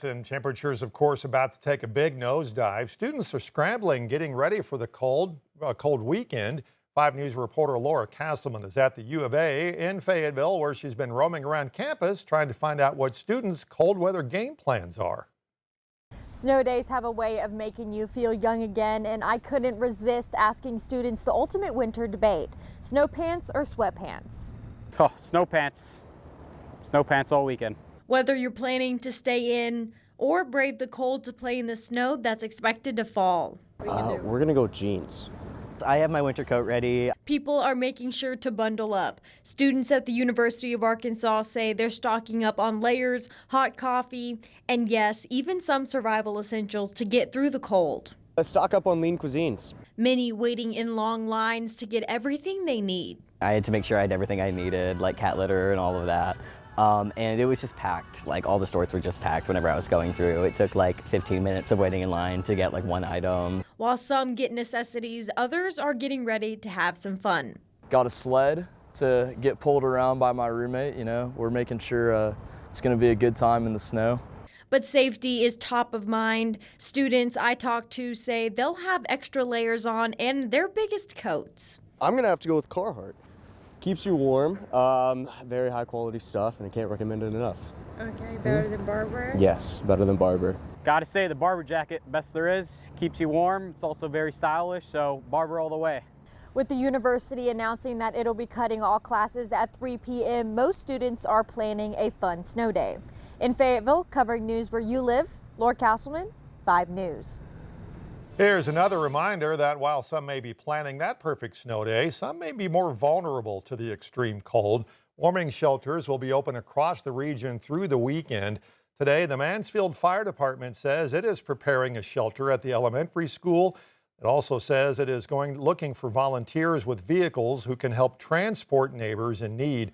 And temperatures, of course, about to take a big nosedive. Students are scrambling, getting ready for the cold weekend. 5 News reporter Laura Castleman is at the U of A in Fayetteville, where she's been roaming around campus trying to find out what students' cold weather game plans are. Snow days have a way of making you feel young again, and I couldn't resist asking students the ultimate winter debate: snow pants or sweatpants? Oh, snow pants. Snow pants all weekend. Whether you're planning to stay in or brave the cold to play in the snow that's expected to fall. We're gonna go jeans. I have my winter coat ready. People are making sure to bundle up. Students at the University of Arkansas say they're stocking up on layers, hot coffee, and yes, even some survival essentials to get through the cold. Stock up on lean cuisines. Many waiting in long lines to get everything they need. I had to make sure I had everything I needed, like cat litter and all of that. And it was just packed. Like, all the stores were just packed whenever I was going through. It took like 15 minutes of waiting in line to get like one item. While some get necessities, others are getting ready to have some fun. Got a sled to get pulled around by my roommate. You know, we're making sure it's going to be a good time in the snow. But safety is top of mind. Students I talk to say they'll have extra layers on and their biggest coats. I'm gonna have to go with Carhartt. Keeps you warm, very high quality stuff, and I can't recommend it enough. Okay, better than Barber? Yes, better than Barber. Gotta say, the Barber jacket, best there is. Keeps you warm. It's also very stylish, so Barber all the way. With the university announcing that it'll be cutting all classes at 3 p.m., most students are planning a fun snow day. In Fayetteville, covering news where you live, Laura Castleman, 5 News. Here's another reminder that while some may be planning that perfect snow day, some may be more vulnerable to the extreme cold. Warming shelters will be open across the region through the weekend. Today, the Mansfield Fire Department says it is preparing a shelter at the elementary school. It also says it is looking for volunteers with vehicles who can help transport neighbors in need.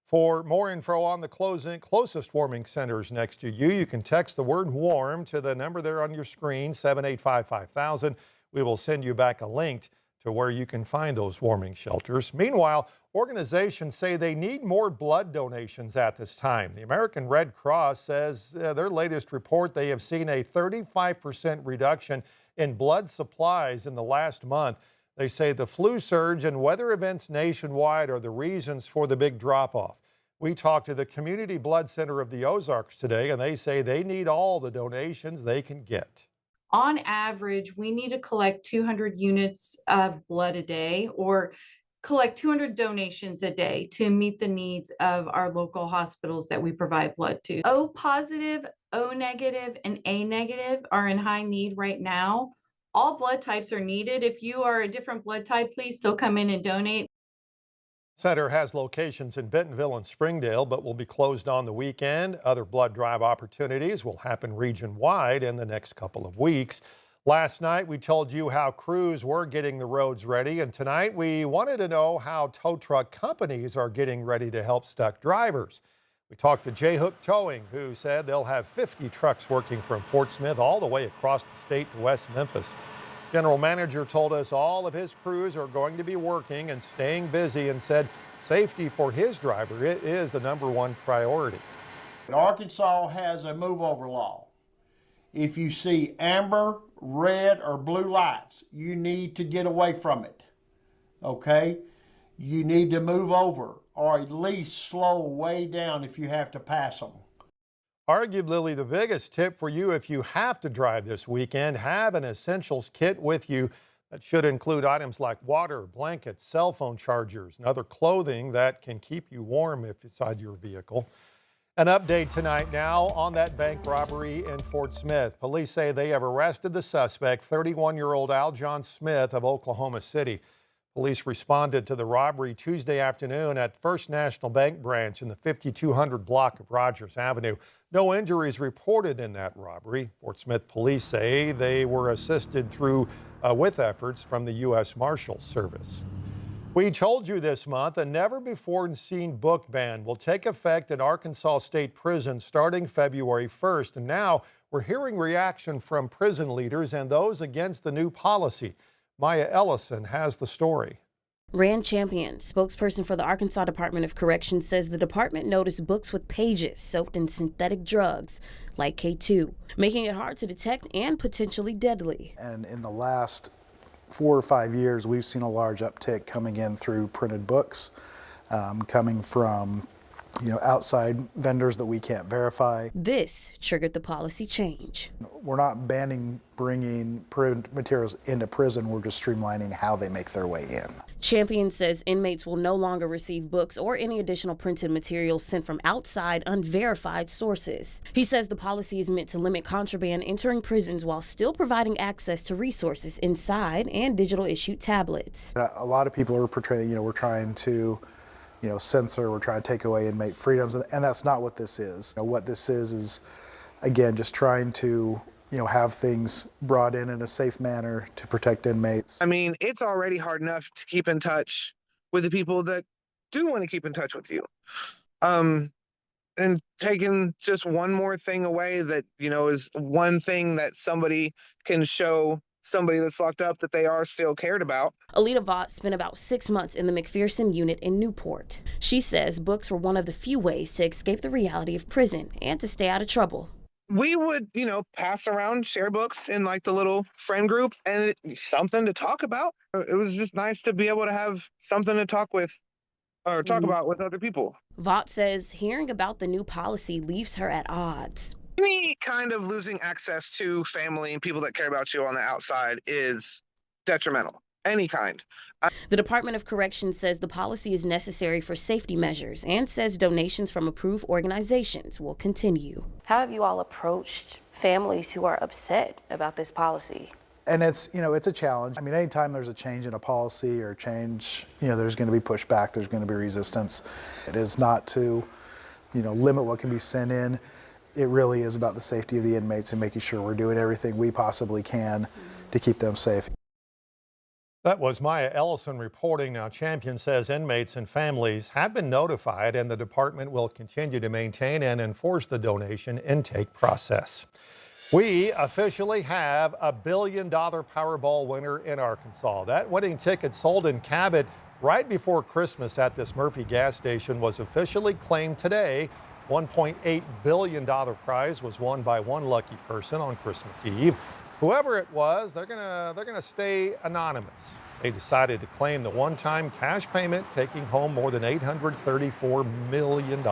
For more info on the closest warming centers next to you, you can text the word WARM to the number there on your screen, 785-5000. We will send you back a link to where you can find those warming shelters. Meanwhile, organizations say they need more blood donations at this time. The American Red Cross says their latest report, they have seen a 35% reduction in blood supplies in the last month. They say the flu surge and weather events nationwide are the reasons for the big drop-off. We talked to the Community Blood Center of the Ozarks today, and they say they need all the donations they can get. On average, we need to collect 200 units of blood a day, or collect 200 donations a day to meet the needs of our local hospitals that we provide blood to. O positive, O negative, and A negative are in high need right now. All blood types are needed. If you are a different blood type, please still come in and donate. Center has locations in Bentonville and Springdale, but will be closed on the weekend. Other blood drive opportunities will happen region-wide in the next couple of weeks. Last night, we told you how crews were getting the roads ready, and tonight we wanted to know how tow truck companies are getting ready to help stuck drivers. We talked to J-Hook Towing, who said they'll have 50 trucks working from Fort Smith all the way across the state to West Memphis. General manager told us all of his crews are going to be working and staying busy, and said safety for his driver is the #1 priority. Arkansas has a move-over law. If you see amber, red, or blue lights, you need to get away from it, okay? You need to move over, or at least slow way down if you have to pass them. Arguably the biggest tip for you if you have to drive this weekend: have an essentials kit with you. That should include items like water, blankets, cell phone chargers, and other clothing that can keep you warm if inside your vehicle. An update tonight now on that bank robbery in Fort Smith. Police say they have arrested the suspect, 31-year-old Aljon Smith of Oklahoma City. Police responded to the robbery Tuesday afternoon at First National Bank branch in the 5200 block of Rogers Avenue. No injuries reported in that robbery. Fort Smith police say they were assisted with efforts from the U.S. Marshals Service. We told you this month a never-before-seen book ban will take effect at Arkansas State Prison starting February 1st. And now we're hearing reaction from prison leaders and those against the new policy. Maya Ellison has the story. Rand Champion, spokesperson for the Arkansas Department of Corrections, says the department noticed books with pages soaked in synthetic drugs like K2, making it hard to detect and potentially deadly. And in the last 4 or 5 years, we've seen a large uptick coming in through printed books, coming from outside vendors that we can't verify. This triggered the policy change. We're not banning bringing print materials into prison, we're just streamlining how they make their way in. Champion says inmates will no longer receive books or any additional printed materials sent from outside unverified sources. He says the policy is meant to limit contraband entering prisons while still providing access to resources inside and digital issued tablets. A lot of people are portraying, we're trying to censor, we're trying to take away inmate freedoms, and that's not what this is. What this is again, just trying to have things brought in a safe manner to protect inmates. I mean, it's already hard enough to keep in touch with the people that do want to keep in touch with you. And taking just one more thing away that, is one thing that somebody can show somebody that's locked up that they are still cared about. Alita Vaught spent about 6 months in the McPherson unit in Newport. She says books were one of the few ways to escape the reality of prison and to stay out of trouble. We would, pass around, share books in like the little friend group and something to talk about. It was just nice to be able to have something to talk with or talk about with other people. Vaught says hearing about the new policy leaves her at odds. Any kind of losing access to family and people that care about you on the outside is detrimental. Any kind. The Department of Corrections says the policy is necessary for safety measures and says donations from approved organizations will continue. How have you all approached families who are upset about this policy? And it's a challenge. I mean, anytime there's a change in a policy or change, there's going to be pushback, there's going to be resistance. It is not to, limit what can be sent in. It really is about the safety of the inmates and making sure we're doing everything we possibly can to keep them safe. That was Maya Ellison reporting. Now, Champion says inmates and families have been notified, and the department will continue to maintain and enforce the donation intake process. We officially have a $1 billion Powerball winner in Arkansas. That winning ticket sold in Cabot right before Christmas at this Murphy gas station was officially claimed today. $1.8 billion prize was won by one lucky person on Christmas Eve. Whoever it was, they're gonna stay anonymous. They decided to claim the one-time cash payment, taking home more than $834 million.